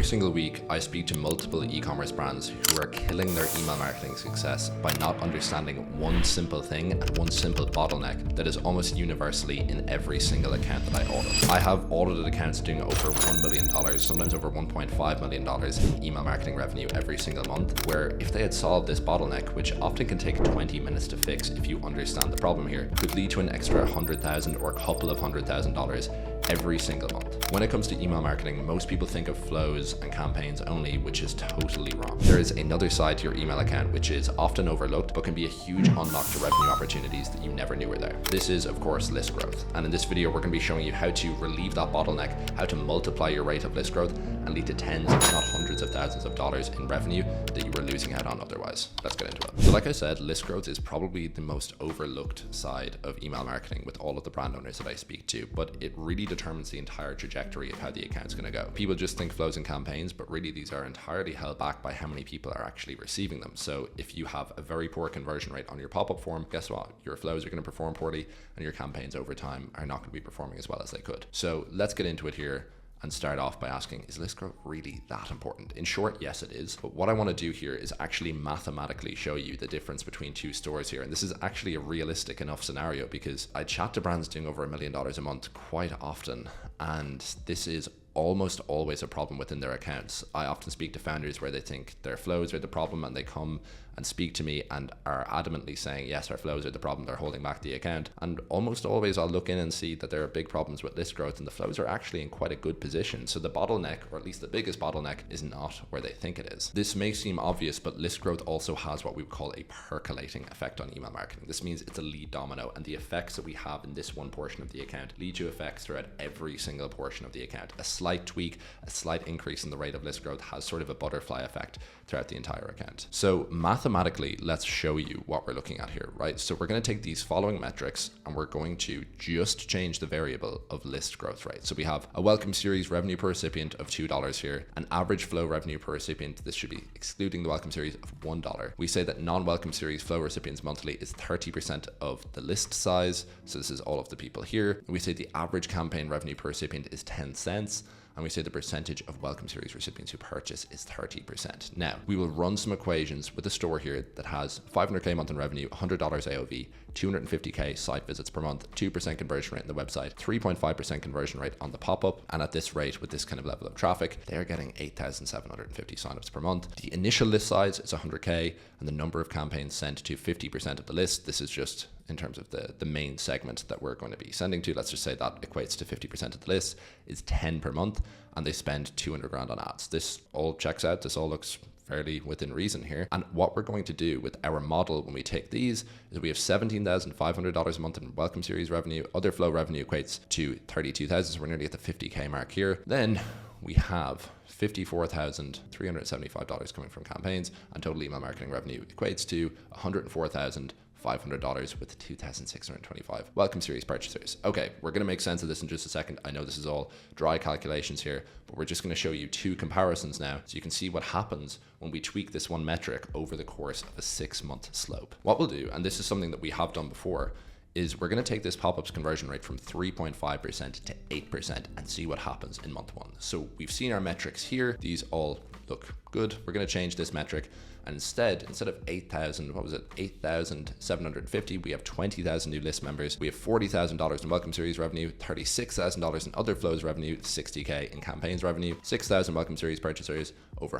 Every single week, I speak to multiple e-commerce brands who are killing their email marketing success by not understanding one simple thing and one simple bottleneck that is almost universally in every single account that I audit. I have audited accounts doing over $1 million, sometimes over $1.5 million in email marketing revenue every single month, where if they had solved this bottleneck, which often can take 20 minutes to fix if you understand the problem here, could lead to an extra $100,000 or a couple of $100,000 every single month. When it comes to email marketing, most people think of flows and campaigns only, which is totally wrong. There is another side to your email account which is often overlooked but can be a huge unlock to revenue opportunities that you never knew were there. This is, of course, list growth. And in this video, we're going to be showing you how to relieve that bottleneck, how to multiply your rate of list growth and lead to tens, if not hundreds of thousands of dollars in revenue that you were losing out on otherwise. Let's get into it. So like I said, list growth is probably the most overlooked side of email marketing with all of the brand owners that I speak to, but it really determines the entire trajectory of how the account's going to go. People just think flows and campaigns, but really these are entirely held back by how many people are actually receiving them. So if you have a very poor conversion rate on your pop-up form, guess what? Your flows are going to perform poorly and your campaigns over time are not going to be performing as well as they could. So let's get into it here and start off by asking, is list growth really that important? In short, yes, it is. But what I want to do here is actually mathematically show you the difference between two stores here. And this is actually a realistic enough scenario because I chat to brands doing over $1 million a month quite often. And this is almost always a problem within their accounts. I often speak to founders where they think their flows are the problem and they come and speak to me and are adamantly saying, yes, our flows are the problem, they're holding back the account. And almost always I'll look in and see that there are big problems with list growth and the flows are actually in quite a good position. So the bottleneck, or at least the biggest bottleneck, is not where they think it is. This may seem obvious, but list growth also has what we would call a percolating effect on email marketing. This means it's a lead domino, and the effects that we have in this one portion of the account lead to effects throughout every single portion of the account. A slight tweak, a slight increase in the rate of list growth has sort of a butterfly effect throughout the entire account. So mathematically, let's show you what we're looking at here, right? So we're going to take these following metrics and we're going to just change the variable of list growth rate. So we have a welcome series revenue per recipient of $2 here, an average flow revenue per recipient, this should be excluding the welcome series, of $1. We say that non-welcome series flow recipients monthly is 30% of the list size. So this is all of the people here. We say the average campaign revenue per recipient is 10 cents. And we say the percentage of welcome series recipients who purchase is 30%. Now, we will run some equations with a store here that has 500K month in revenue, $100 AOV, 250K site visits per month, 2% conversion rate on the website, 3.5% conversion rate on the pop-up. And at this rate, with this kind of level of traffic, they're getting 8,750 signups per month. The initial list size is 100K and the number of campaigns sent to 50% of the list. This is just in terms of the main segment that we're going to be sending to. Let's just say that equates to 50% of the list is 10 per month and they spend 200 grand on ads. This all checks out. This all looks fairly within reason here. And what we're going to do with our model when we take these is we have $17,500 a month in welcome series revenue. Other flow revenue equates to 32,000. So we're nearly at the 50K mark here. Then we have $54,375 coming from campaigns, and total email marketing revenue equates to $104,500 with 2,625 welcome series purchasers. Okay, we're going to make sense of this in just a second. I know this is all dry calculations here, but we're just going to show you two comparisons now so you can see what happens when we tweak this one metric over the course of a 6-month slope. What we'll do, and this is something that we have done before, is we're going to take this pop-ups conversion rate from 3.5% to 8% and see what happens in month 1. So we've seen our metrics here. These all look good. We're going to change this metric. And instead of 8,750, we have 20,000 new list members. We have $40,000 in welcome series revenue, $36,000 in other flows revenue, 60K in campaigns revenue, 6,000 welcome series purchasers, over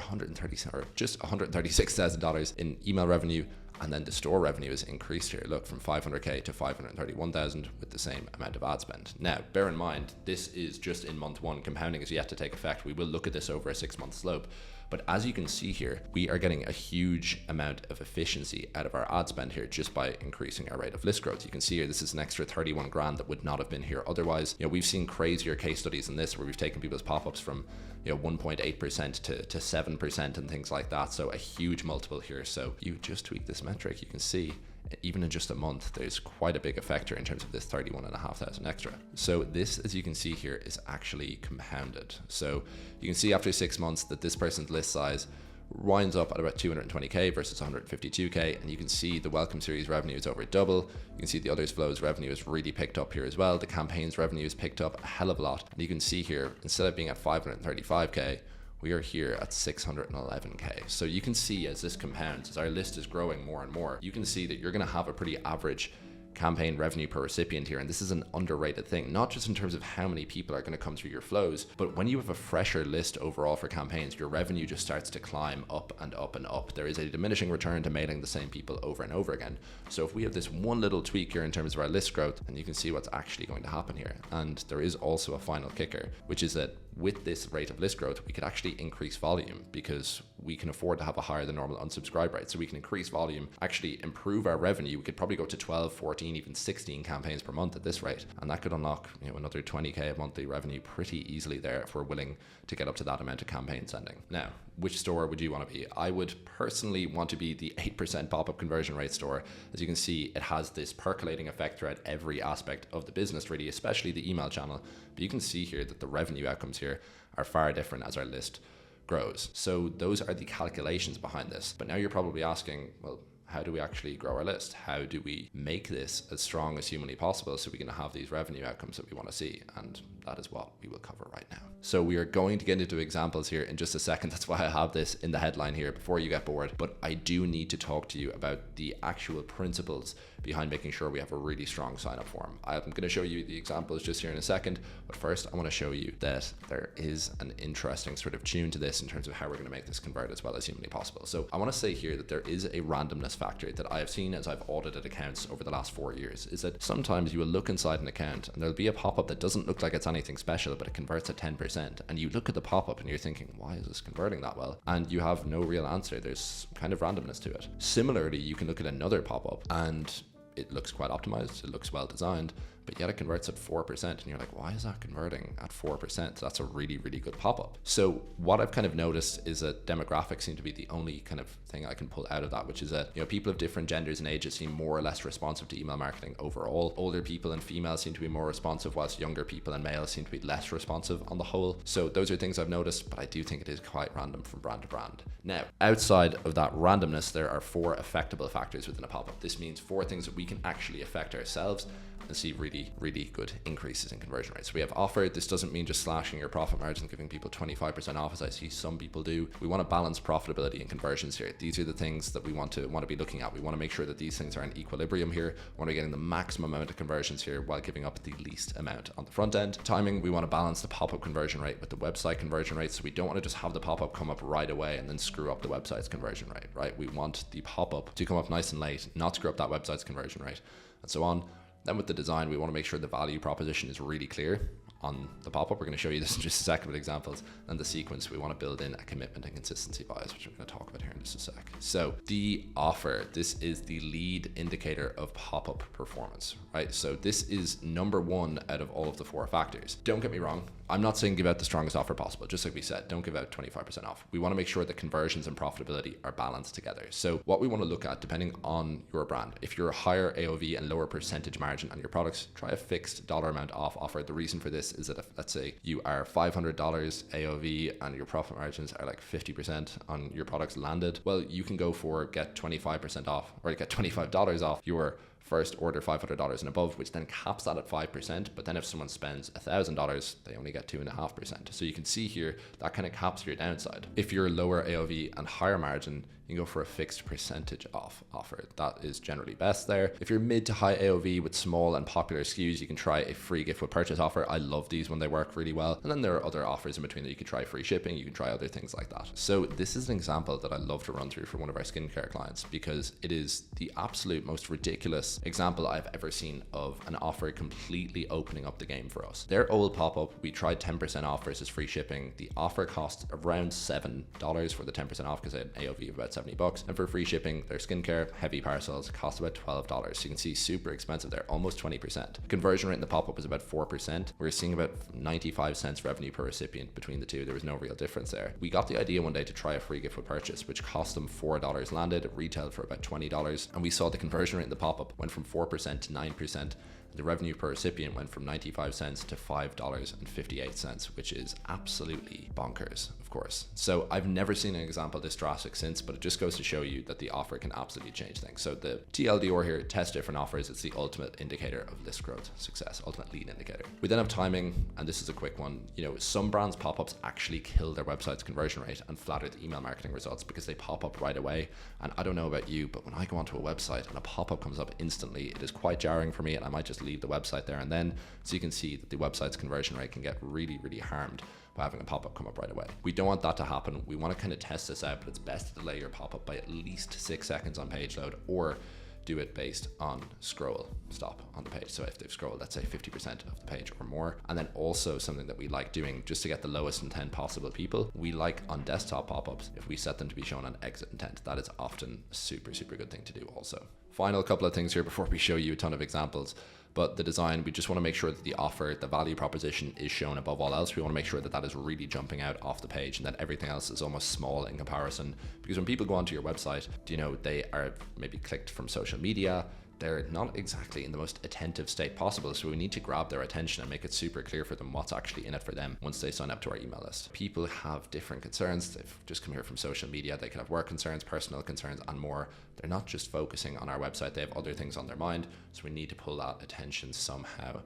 just $136,000 in email revenue. And then the store revenue is increased here. Look, from 500K to 531,000 with the same amount of ad spend. Now, bear in mind, this is just in month 1. Compounding is yet to take effect. We will look at this over a 6-month slope. But as you can see here, we are getting a huge amount of efficiency out of our ad spend here just by increasing our rate of list growth. You can see here, this is an extra 31 grand that would not have been here otherwise. You know, we've seen crazier case studies in this where we've taken people's pop-ups from 1.8% to 7% and things like that. So a huge multiple here. So you just tweak this metric, you can see even in just a month, there's quite a big effect here in terms of this 31,500 extra. So this, as you can see here, is actually compounded. So you can see after 6 months that this person's list size winds up at about 220K versus 152K. And you can see the welcome series revenue is over double. You can see the others flows revenue is really picked up here as well. The campaigns revenue is picked up a hell of a lot. And you can see here, instead of being at 535K, we are here at 611K. So you can see as this compounds, as our list is growing more and more, you can see that you're going to have a pretty average campaign revenue per recipient here. And this is an underrated thing, not just in terms of how many people are going to come through your flows, but when you have a fresher list overall for campaigns, your revenue just starts to climb up and up and up. There is a diminishing return to mailing the same people over and over again. So if we have this one little tweak here in terms of our list growth, and you can see what's actually going to happen here. And there is also a final kicker, which is that with this rate of list growth, we could actually increase volume because we can afford to have a higher than normal unsubscribe rate. So we can increase volume, actually improve our revenue. We could probably go to 12, 14, even 16 campaigns per month at this rate. And that could unlock, another 20K of monthly revenue pretty easily there if we're willing to get up to that amount of campaign sending. Now, which store would you want to be? I would personally want to be the 8% pop-up conversion rate store. As you can see, it has this percolating effect throughout every aspect of the business, really, especially the email channel. But you can see here that the revenue outcomes here are far different as our list grows. So those are the calculations behind this. But now you're probably asking, well, how do we actually grow our list? How do we make this as strong as humanly possible so we can have these revenue outcomes that we want to see? And that is what we will cover right now. So we are going to get into examples here in just a second. That's why I have this in the headline here before you get bored. But I do need to talk to you about the actual principles behind making sure we have a really strong sign-up form. I'm going to show you the examples just here in a second, but first I want to show you that there is an interesting sort of tune to this in terms of how we're going to make this convert as well as humanly possible. So I want to say here that there is a randomness factor that I have seen as I've audited accounts over the last 4 years, is that sometimes you will look inside an account and there'll be a pop-up that doesn't look like it's anything special, but it converts at 10%. And you look at the pop-up and you're thinking, why is this converting that well? And you have no real answer. There's kind of randomness to it. Similarly, you can look at another pop-up and it looks quite optimized, it looks well designed, but yet it converts at 4%. And you're like, why is that converting at 4%? That's a really, really good pop-up. So what I've kind of noticed is that demographics seem to be the only kind of thing I can pull out of that, which is that, people of different genders and ages seem more or less responsive to email marketing overall. Older people and females seem to be more responsive, whilst younger people and males seem to be less responsive on the whole. So those are things I've noticed, but I do think it is quite random from brand to brand. Now, outside of that randomness, there are 4 affectable factors within a pop-up. This means 4 things that we can actually affect ourselves and see really, really good increases in conversion rates. So we have offer. This doesn't mean just slashing your profit margin, giving people 25% off, as I see some people do. We want to balance profitability and conversions here. These are the things that we want to be looking at. We want to make sure that these things are in equilibrium here. We want to be getting the maximum amount of conversions here while giving up the least amount on the front end. Timing, we want to balance the pop-up conversion rate with the website conversion rate. So we don't want to just have the pop-up come up right away and then screw up the website's conversion rate, right? We want the pop-up to come up nice and late, not screw up that website's conversion rate, and so on. Then with the design, we want to make sure the value proposition is really clear on the pop-up. We're going to show you this in just a second with examples. And the sequence, we want to build in a commitment and consistency bias, which we're going to talk about here in just a sec. So the offer, this is the lead indicator of pop-up performance, right? So this is number 1 out of all of the 4 factors. Don't get me wrong. I'm not saying give out the strongest offer possible. Just like we said, don't give out 25% off. We want to make sure that conversions and profitability are balanced together. So what we want to look at, depending on your brand, if you're a higher AOV and lower percentage margin on your products, try a fixed dollar amount off offer. The reason for this is that if, let's say you are $500 AOV and your profit margins are like 50% on your products landed, well, you can go for get 25% off or get $25 off your first order $500 and above, which then caps that at 5%. But then if someone spends $1,000, they only get 2.5%. So you can see here that kind of caps your downside. If you're lower AOV and higher margin, you can go for a fixed percentage off offer. That is generally best there. If you're mid to high AOV with small and popular SKUs, you can try a free gift with purchase offer. I love these when they work really well. And then there are other offers in between that you can try free shipping. You can try other things like that. So this is an example that I love to run through for one of our skincare clients because it is the absolute most ridiculous example I've ever seen of an offer completely opening up the game for us. Their old pop-up, we tried 10% off versus free shipping. The offer cost around $7 for the 10% off because they had an AOV of about $70. And for free shipping, their skincare heavy parcels cost about $12. So you can see super expensive there, almost 20%. Conversion rate in the pop-up was about 4%. We're seeing about 95 cents revenue per recipient between the two. There was no real difference there. We got the idea one day to try a free gift with purchase, which cost them $4 landed. It retailed for about $20. And we saw the conversion rate in the pop-up went from 4% to 9%. The revenue per recipient went from 95 cents to $5.58, which is absolutely bonkers, of course. So I've never seen an example this drastic since, but it just goes to show you that the offer can absolutely change things. So the TLDR here, test different offers. It's the ultimate indicator of list growth success, ultimate lead indicator. We then have timing, and this is a quick one. You know, some brands pop-ups actually kill their website's conversion rate and flatter the email marketing results because they pop up right away. And I don't know about you, but when I go onto a website and a pop-up comes up instantly, it is quite jarring for me, and I might just leave the website there and then. So you can see that the website's conversion rate can get really, really harmed by having a pop-up come up right away. We don't want that to happen. We want to kind of test this out, but it's best to delay your pop-up by at least 6 seconds on page load, or do it based on scroll stop on the page. So if they've scrolled, let's say 50% of the page or more. And then also something that we like doing just to get the lowest intent possible people, we like on desktop pop-ups, if we set them to be shown on exit intent, that is often a super, super good thing to do also. Final couple of things here before we show you a ton of examples. But the design, we just want to make sure that the offer, the value proposition is shown above all else. We want to make sure that that is really jumping out off the page and that everything else is almost small in comparison. Because when people go onto your website, you know, they are maybe clicked from social media, they're not exactly in the most attentive state possible. So we need to grab their attention and make it super clear for them what's actually in it for them once they sign up to our email list. People have different concerns. They've just come here from social media. They can have work concerns, personal concerns, and more. They're not just focusing on our website. They have other things on their mind. So we need to pull that attention somehow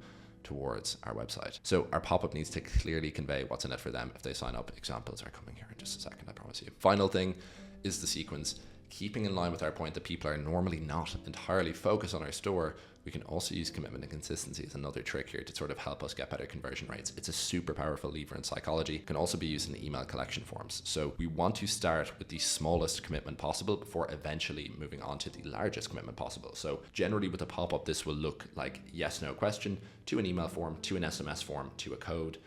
towards our website. So our pop-up needs to clearly convey what's in it for them if they sign up. Examples are coming here in just a second, I promise you. Final thing is the sequence. Keeping in line with our point that people are normally not entirely focused on our store, we can also use commitment and consistency as another trick here to sort of help us get better conversion rates. It's a super powerful lever in psychology. It can also be used in email collection forms. So we want to start with the smallest commitment possible before eventually moving on to the largest commitment possible. So generally with a pop-up, this will look like yes, no question to an email form, to an SMS form, to a code.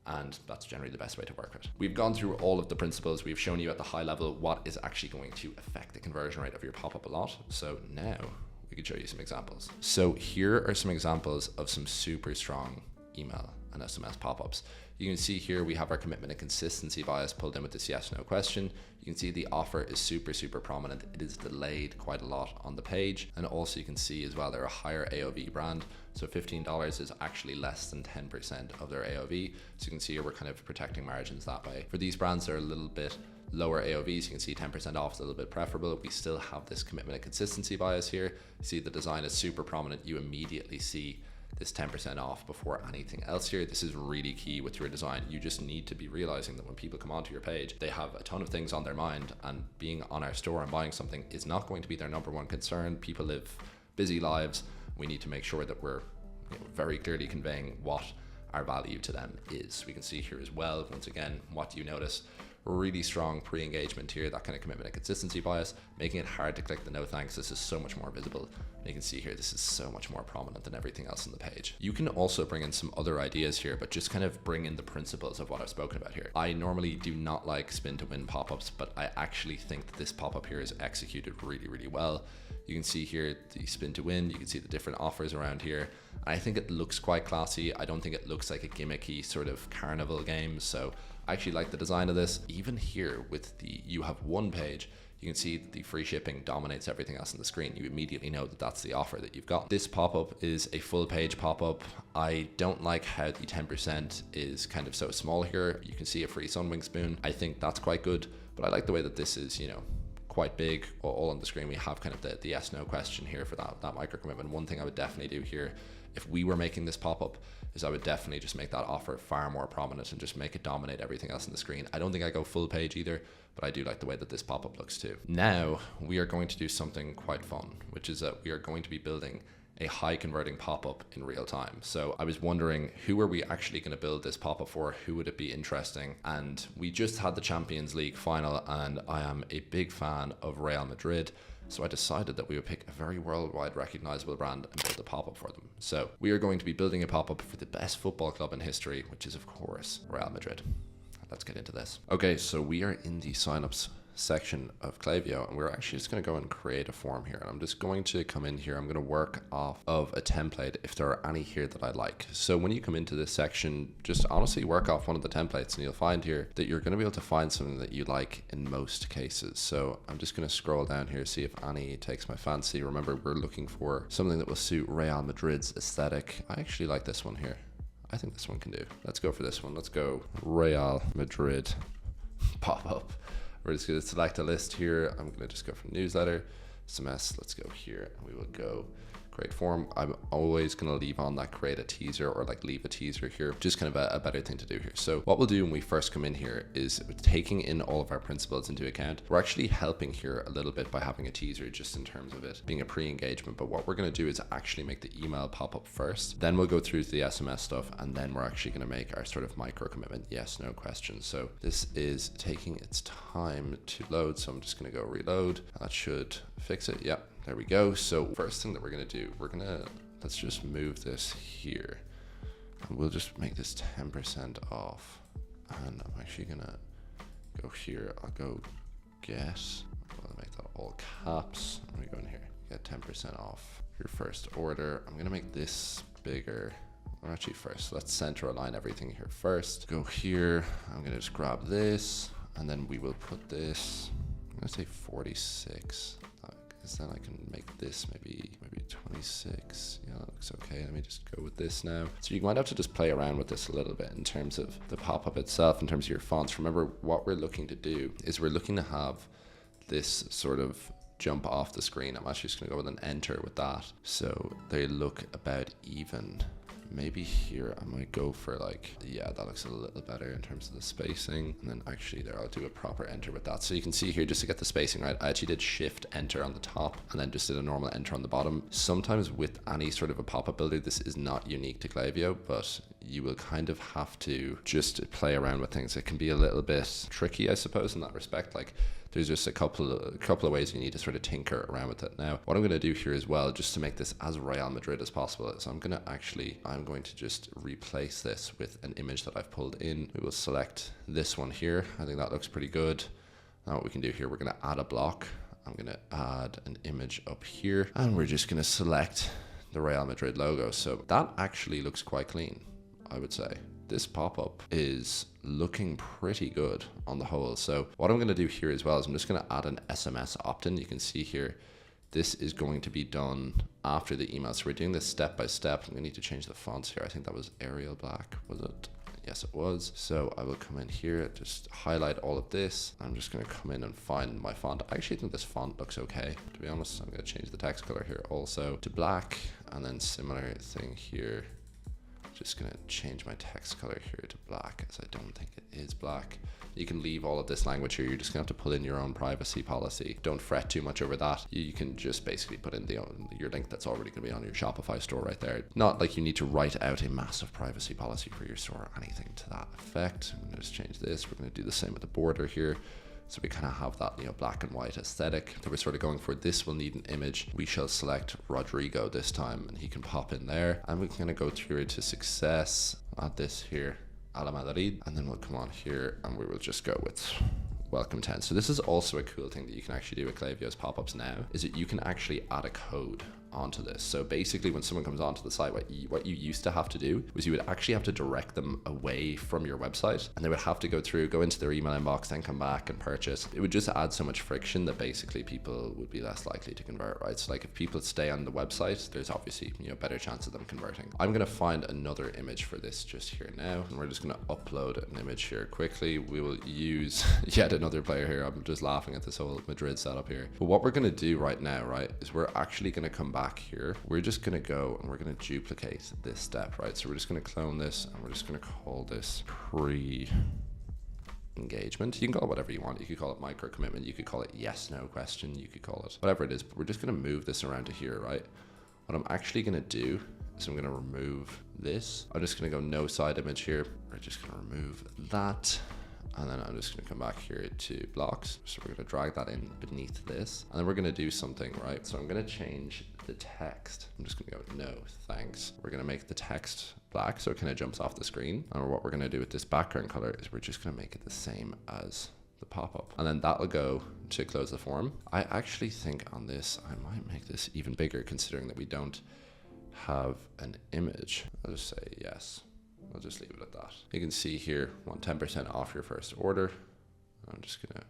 And that's generally the best way to work with. We've gone through all of the principles. We've shown you at the high level what is actually going to affect the conversion rate of your pop-up a lot. So now we could show you some examples. So here are some examples of some super strong email and SMS pop-ups. You can see here we have our commitment and consistency bias pulled in with this yes, no question. You can see the offer is super, super prominent. It is delayed quite a lot on the page. And also you can see as well, they're a higher AOV brand. So $15 is actually less than 10% of their AOV. So you can see here we're kind of protecting margins that way. For these brands, they're a little bit lower AOVs. You can see 10% off is a little bit preferable. We still have this commitment and consistency bias here. You see the design is super prominent. You immediately see this 10% off before anything else here. This is really key with your design. You just need to be realizing that when people come onto your page, they have a ton of things on their mind, and being on our store and buying something is not going to be their number one concern. People live busy lives. We need to make sure that we're very clearly conveying what our value to them is. We can see here as well, once again, what do you notice? Really strong pre-engagement here, that kind of commitment and consistency bias, making it hard to click the no thanks. This is so much more visible. You can see here, this is so much more prominent than everything else on the page. You can also bring in some other ideas here, but just kind of bring in the principles of what I've spoken about here. I normally do not like spin to win pop-ups, but I actually think that this pop-up here is executed really, really well. You can see here the spin to win. You can see the different offers around here. I think it looks quite classy. I don't think it looks like a gimmicky sort of carnival game. So I actually like the design of this. Even here with the you have one page, you can see that the free shipping dominates everything else on the screen. You immediately know that that's the offer that you've got. This pop-up is a full page pop-up. I don't like how the 10% is kind of so small here. You can see a free Sunwing spoon. I think that's quite good, but I like the way that this is, quite big all on the screen. We have kind of the yes no question here for that micro commitment. One thing I would definitely do here, if we were making this pop-up, is I would definitely just make that offer far more prominent and just make it dominate everything else on the screen. I don't think I go full page either, but I do like the way that this pop-up looks too. Now we are going to do something quite fun, which is that we are going to be building a high converting pop-up in real time. So I was wondering, who are we actually going to build this pop-up for? Who would it be interesting? And we just had the Champions League final, and I am a big fan of Real Madrid. So I decided that we would pick a very worldwide recognizable brand and build a pop-up for them. So we are going to be building a pop-up for the best football club in history, which is of course Real Madrid. Let's get into this. Okay, so we are in the signups section of Klaviyo, and we're actually just going to go and create a form here. And I'm just going to come in here. I'm going to work off of a template if there are any here that I like. So when you come into this section, just honestly work off one of the templates, and you'll find here that you're going to be able to find something that you like in most cases. So I'm just going to scroll down here, see if any takes my fancy. Remember, we're looking for something that will suit Real Madrid's aesthetic. I actually like this one here. I think this one can do. Let's go for this one. Let's go Real Madrid pop-up. We're just going to select a list here. I'm going to just go for newsletter, SMS. Let's go here, and we will go create form. I'm always going to leave on that create a teaser, or like leave a teaser here, just kind of a better thing to do here. So what we'll do when we first come in here is taking in all of our principles into account. We're actually helping here a little bit by having a teaser, just in terms of it being a pre-engagement. But what we're going to do is actually make the email pop up first, then we'll go through to the SMS stuff, and then we're actually going to make our sort of micro commitment yes no questions. So this is taking its time to load, so I'm just going to go reload. That should fix it. Yep. There we go. So first thing that we're going to do, let's just move this here, and we'll just make this 10% off. And I'm actually going to go here. I'll go get, I'll make that all caps. Let me go in here, get 10% off your first order. I'm going to make this bigger. Or actually first, let's center align everything here first. Go here. I'm going to just grab this, and then we will put this, I'm going to say 46. Then I can make this maybe 26. Yeah, that looks okay. Let me just go with this now. So you might have to just play around with this a little bit in terms of the pop-up itself, in terms of your fonts. Remember, what we're looking to do is we're looking to have this sort of jump off the screen. I'm actually just gonna go with an enter with that, so they look about even. Maybe here I might go for like, yeah, that looks a little better in terms of the spacing. And then actually there, I'll do a proper enter with that. So you can see here, just to get the spacing right, I actually did shift enter on the top, and then just did a normal enter on the bottom. Sometimes with any sort of a pop-up builder, this is not unique to Klaviyo, but you will kind of have to just play around with things. It can be a little bit tricky, I suppose, in that respect. Like, there's just a couple of ways you need to sort of tinker around with it. Now, what I'm going to do here as well, just to make this as Real Madrid as possible, is I'm going to just replace this with an image that I've pulled in. We will select this one here. I think that looks pretty good. Now what we can do here, we're going to add a block. I'm going to add an image up here, and we're just going to select the Real Madrid logo. So that actually looks quite clean, I would say. This pop-up is looking pretty good on the whole. So what I'm going to do here as well is I'm just going to add an SMS opt-in. You can see here, this is going to be done after the email. So we're doing this step by step. I'm going to need to change the fonts here. I think that was Arial Black, was it? Yes, it was. So I will come in here, just highlight all of this. I'm just going to come in and find my font. I actually think this font looks okay, to be honest. I'm going to change the text color here also to black, and then similar thing here. Just gonna change my text color here to black, as I don't think it is black. You can leave all of this language here. You're just gonna have to put in your own privacy policy. Don't fret too much over that. You can just basically put in your link that's already gonna be on your Shopify store right there. Not like you need to write out a massive privacy policy for your store or anything to that effect. I'm gonna just change this. We're gonna do the same with the border here. So we kind of have that, black and white aesthetic that we're sort of going for. This will need an image. We shall select Rodrigo this time, and he can pop in there. And we're going to go through to success, add this here, a la Madrid, and then we'll come on here and we will just go with welcome 10. So this is also a cool thing that you can actually do with Klaviyo's pop-ups now, is that you can actually add a code onto this. So basically when someone comes onto the site, what you used to have to do was you would actually have to direct them away from your website, and they would have to go into their email inbox, then come back and purchase. It would just add so much friction that basically people would be less likely to convert, right? So like if people stay on the website, there's obviously better chance of them converting. I'm going to find another image for this just here now, and we're just going to upload an image here quickly. We will use yet another player here. I'm just laughing at this whole Madrid setup here. But what we're going to do right now, right, is we're actually going to come back here. We're just going to go and we're going to duplicate this step, right? So we're just going to clone this, and we're just going to call this pre-engagement. You can call it whatever you want. You could call it micro commitment. You could call it yes no question. You could call it whatever it is. But we're just going to move this around to here, right? What I'm actually going to do is I'm going to remove this. I'm just going to go no side image here. We're just going to remove that. And then I'm just going to come back here to blocks. So we're going to drag that in beneath this. And then we're going to do something, right? So I'm going to change the text. I'm just going to go, no, thanks. We're going to make the text black so it kind of jumps off the screen. And what we're going to do with this background color is we're just going to make it the same as the pop-up, and then that'll go to close the form. I actually think on this, I might make this even bigger considering that we don't have an image. I'll just say yes. I'll just leave it at that. You can see here, want 10% off your first order. I'm just gonna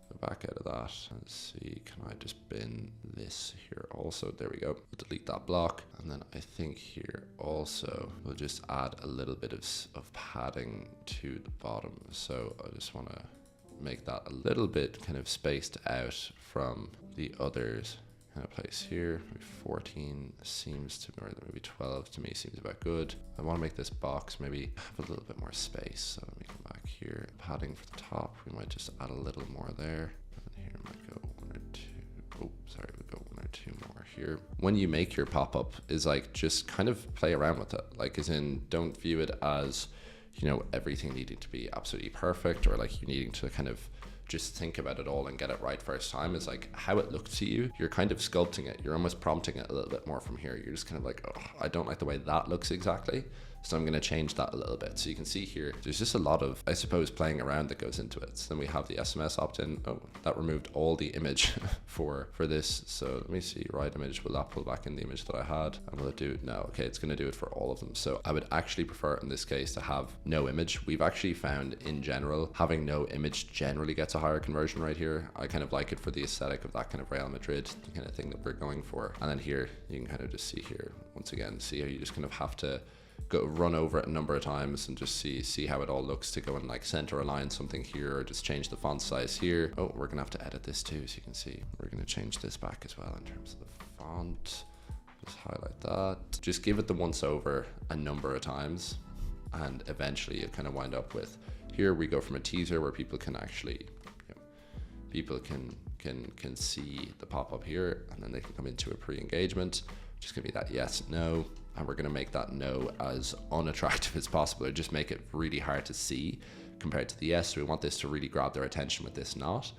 go back out of that and see, can I just bin this here also? There we go. We'll delete that block. And then I think here also, we'll just add a little bit of padding to the bottom. So I just wanna make that a little bit kind of spaced out from the others. Kind of place here, maybe 14 seems to, or maybe 12 to me seems about good. I want to make this box maybe have a little bit more space. So let me come back here, padding for the top. We might just add a little more there. And here might go 1 or 2. Oh, sorry, we'll go 1 or 2 more here. When you make your pop-up is like, just kind of play around with it. Like as in, don't view it as, you know, everything needing to be absolutely perfect, or like you needing to kind of just think about it all and get it right first time. Is like how it looks to you. You're kind of sculpting it. You're almost prompting it a little bit more from here. You're just kind of like, oh, I don't like the way that looks exactly. So I'm going to change that a little bit. So you can see here, there's just a lot of, I suppose, playing around that goes into it. So then we have the SMS opt-in. Oh, that removed all the image for this. So let me see, right image, will that pull back in the image that I had? And will it do it? No, okay, it's going to do it for all of them. So I would actually prefer in this case to have no image. We've actually found in general, having no image generally gets a higher conversion rate here. I kind of like it for the aesthetic of that kind of Real Madrid kind of thing that we're going for. And then here, you can kind of just see here, once again, see how you just kind of have to run over it a number of times and just see how it all looks, to go and like center align something here, or just change the font size here. Oh, we're gonna have to edit this too, so you can see we're gonna change this back as well in terms of the font. Just highlight that, just give it the once over a number of times, and eventually you kind of wind up with, here we go from a teaser where people can actually, you know, people can see the pop-up here, and then they can come into a pre-engagement, which is gonna be that yes, no. And we're going to make that no as unattractive as possible, or just make it really hard to see compared to the yes. So we want this to really grab their attention with this not.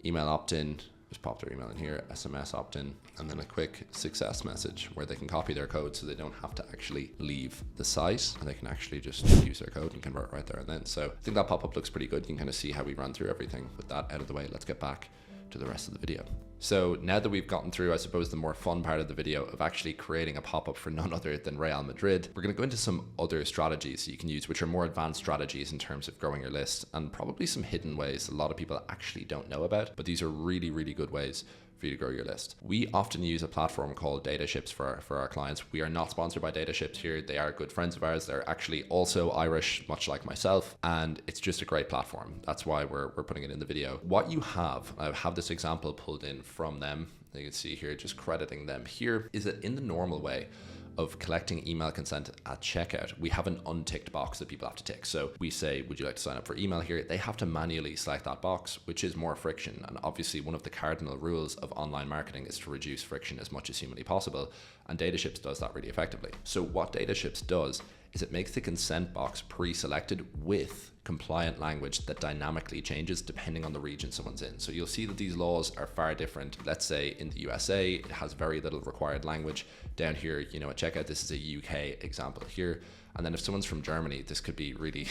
Email opt-in, just pop their email in here, SMS opt-in, and then a quick success message where they can copy their code so they don't have to actually leave the site, and they can actually just use their code and convert right there and then. So I think that pop-up looks pretty good. You can kind of see how we ran through everything. With that out of the way, let's get back to the rest of the video. So now that we've gotten through, I suppose, the more fun part of the video of actually creating a pop-up for none other than Real Madrid, we're going to go into some other strategies you can use, which are more advanced strategies in terms of growing your list, and probably some hidden ways a lot of people actually don't know about, but these are really, really good ways for you to grow your list. We often use a platform called Dataships for our clients. We are not sponsored by Dataships here. They are good friends of ours. They're actually also Irish, much like myself, and it's just a great platform. That's why we're putting it in the video. What you have, I have this example pulled in from them. You can see here, just crediting them here, is that in the normal way of collecting email consent at checkout, we have an unticked box that people have to tick. So we say, would you like to sign up for email here? They have to manually select that box, which is more friction. And obviously one of the cardinal rules of online marketing is to reduce friction as much as humanly possible. And Dataships does that really effectively. So what Dataships does is it makes the consent box pre-selected with compliant language that dynamically changes depending on the region someone's in. So you'll see that these laws are far different. Let's say in the USA, it has very little required language. Down here, you know, at checkout, this is a UK example here. And then if someone's from Germany, this could be really,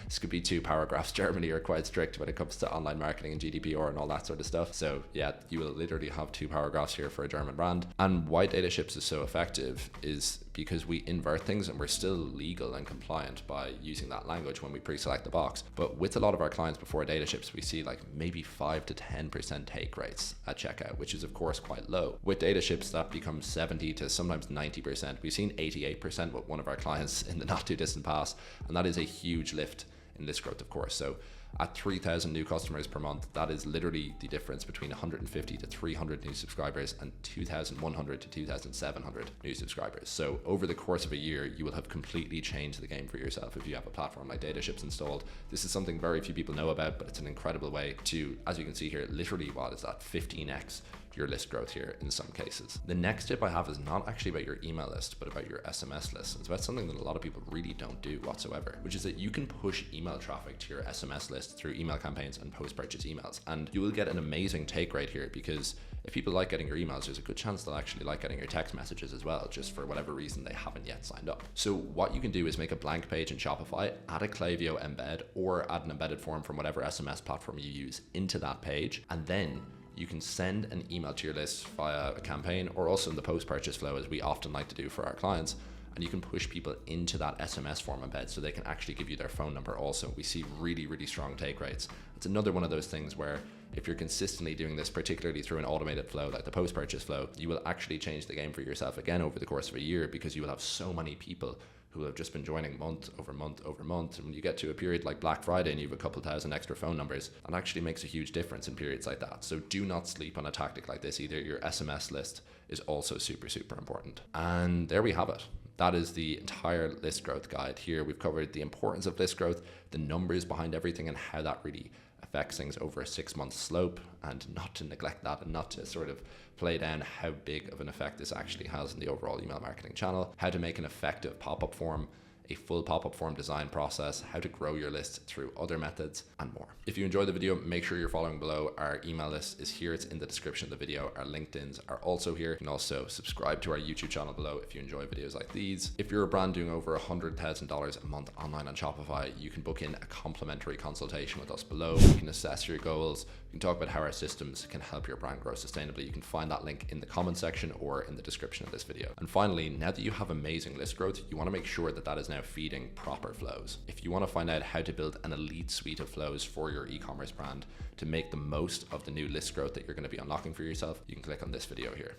this could be 2 paragraphs. Germany are quite strict when it comes to online marketing and GDPR and all that sort of stuff. So yeah, you will literally have 2 paragraphs here for a German brand. And why Dataships is so effective is because we invert things and we're still legal and compliant by using that language when we pre-select the box. But with a lot of our clients before Dataships, we see like maybe 5 to 10% take rates at checkout, which is of course quite low. With Dataships, that becomes 70 to sometimes 90%. We've seen 88% with one of our clients in the not too distant past, and that is a huge lift in list growth, of course. So at 3,000 new customers per month, that is literally the difference between 150 to 300 new subscribers and 2,100 to 2,700 new subscribers. So over the course of a year, you will have completely changed the game for yourself if you have a platform like Dataships installed. This is something very few people know about, but it's an incredible way to, as you can see here, literally, what is that, 15x your list growth here in some cases. The next tip I have is not actually about your email list, but about your SMS list. It's about something that a lot of people really don't do whatsoever, which is that you can push email traffic to your SMS list through email campaigns and post-purchase emails. And you will get an amazing take rate here, because if people like getting your emails, there's a good chance they'll actually like getting your text messages as well, just for whatever reason they haven't yet signed up. So what you can do is make a blank page in Shopify, add a Klaviyo embed, or add an embedded form from whatever SMS platform you use into that page, and then you can send an email to your list via a campaign, or also in the post-purchase flow, as we often like to do for our clients. And you can push people into that SMS form embed so they can actually give you their phone number also. We see really, really strong take rates. It's another one of those things where if you're consistently doing this, particularly through an automated flow like the post-purchase flow, you will actually change the game for yourself again over the course of a year, because you will have so many people who have just been joining month over month over month. And when you get to a period like Black Friday and you have a couple thousand extra phone numbers, that actually makes a huge difference in periods like that. So do not sleep on a tactic like this either. Your SMS list is also super, super important. And there we have it. That is the entire list growth guide. Here we've covered the importance of list growth, the numbers behind everything, and how that really affects things over a 6-month slope, and not to neglect that and not to sort of play down how big of an effect this actually has in the overall email marketing channel, how to make an effective pop-up form, a full pop-up form design process, how to grow your list through other methods, and more. If you enjoyed the video, make sure you're following below. Our email list is here. It's in the description of the video. Our LinkedIns are also here. You can also subscribe to our YouTube channel below if you enjoy videos like these. If you're a brand doing over $100,000 a month online on Shopify, you can book in a complimentary consultation with us below. You can assess your goals. We can talk about how our systems can help your brand grow sustainably. You can find that link in the comment section or in the description of this video. And finally, now that you have amazing list growth, you want to make sure that that is now feeding proper flows. If you want to find out how to build an elite suite of flows for your e-commerce brand to make the most of the new list growth that you're going to be unlocking for yourself, you can click on this video here.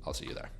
I'll see you there.